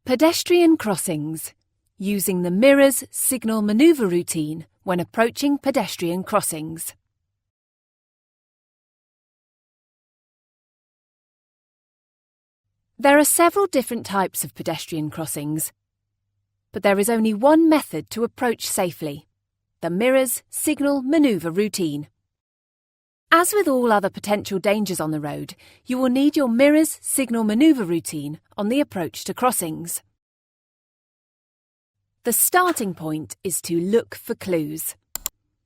Pedestrian crossings, using the mirror's signal manoeuvre routine when approaching pedestrian crossings. There are several different types of pedestrian crossings, but there is only one method to approach safely: the mirror's signal manoeuvre routine. As with all other potential dangers on the road, you will need your mirror's signal manoeuvre routine on the approach to crossings. The starting point is to look for clues.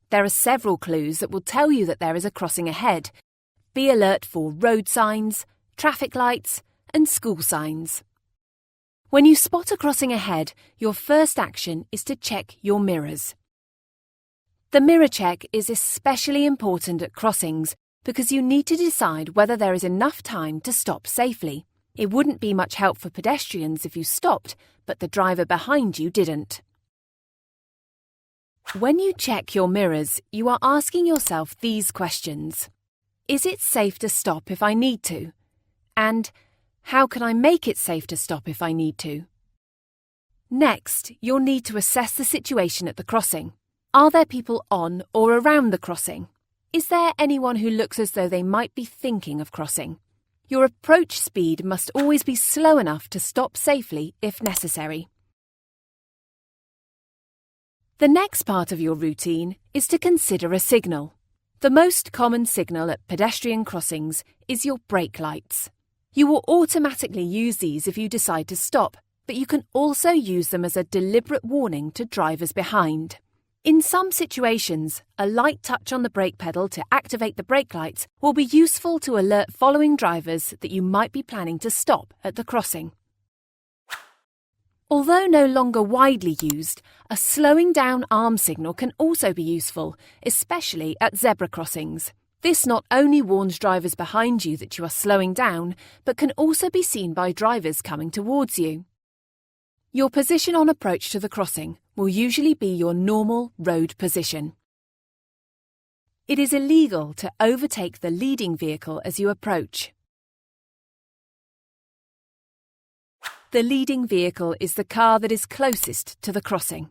There are several clues that will tell you that there is a crossing ahead. Be alert for road signs, traffic lights, and school signs. When you spot a crossing ahead, your first action is to check your mirrors. The mirror check is especially important at crossings because you need to decide whether there is enough time to stop safely. It wouldn't be much help for pedestrians if you stopped, but the driver behind you didn't. When you check your mirrors, you are asking yourself these questions. Is it safe to stop if I need to? And how can I make it safe to stop if I need to? Next, you'll need to assess the situation at the crossing. Are there people on or around the crossing? Is there anyone who looks as though they might be thinking of crossing? Your approach speed must always be slow enough to stop safely if necessary. The next part of your routine is to consider a signal. The most common signal at pedestrian crossings is your brake lights. You will automatically use these if you decide to stop, but you can also use them as a deliberate warning to drivers behind. In some situations, a light touch on the brake pedal to activate the brake lights will be useful to alert following drivers that you might be planning to stop at the crossing. Although no longer widely used, a slowing down arm signal can also be useful, especially at zebra crossings. This not only warns drivers behind you that you are slowing down, but can also be seen by drivers coming towards you. Your position on approach to the crossing will usually be your normal road position. It is illegal to overtake the leading vehicle as you approach. The leading vehicle is the car that is closest to the crossing.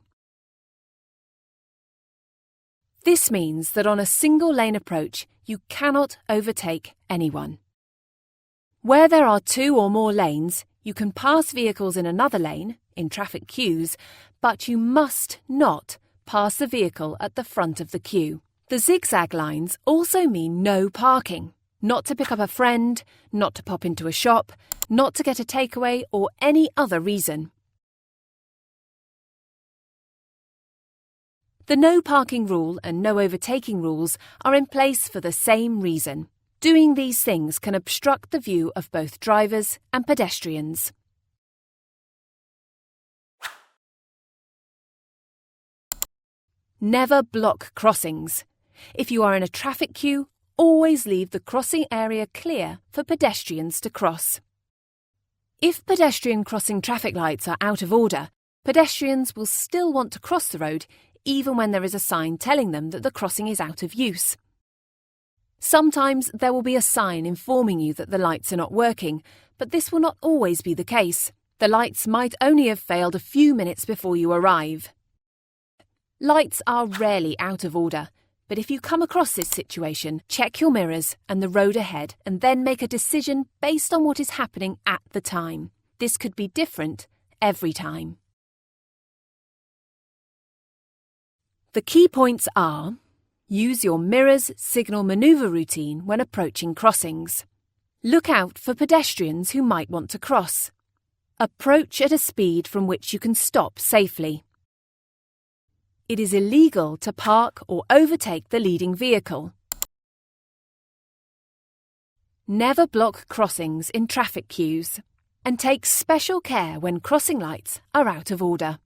This means that on a single-lane approach, you cannot overtake anyone. Where there are 2 or more lanes, you can pass vehicles in another lane, in traffic queues, but you must not pass the vehicle at the front of the queue. The zigzag lines also mean no parking, not to pick up a friend, not to pop into a shop, not to get a takeaway or any other reason. The no parking rule and no overtaking rules are in place for the same reason. Doing these things can obstruct the view of both drivers and pedestrians. Never block crossings. If you are in a traffic queue, always leave the crossing area clear for pedestrians to cross. If pedestrian crossing traffic lights are out of order, pedestrians will still want to cross the road even when there is a sign telling them that the crossing is out of use. Sometimes there will be a sign informing you that the lights are not working, but this will not always be the case. The lights might only have failed a few minutes before you arrive. Lights are rarely out of order, but if you come across this situation, check your mirrors and the road ahead and then make a decision based on what is happening at the time. This could be different every time. The key points are: use your mirror's signal manoeuvre routine when approaching crossings. Look out for pedestrians who might want to cross. Approach at a speed from which you can stop safely. It is illegal to park or overtake the leading vehicle. Never block crossings in traffic queues. And take special care when crossing lights are out of order.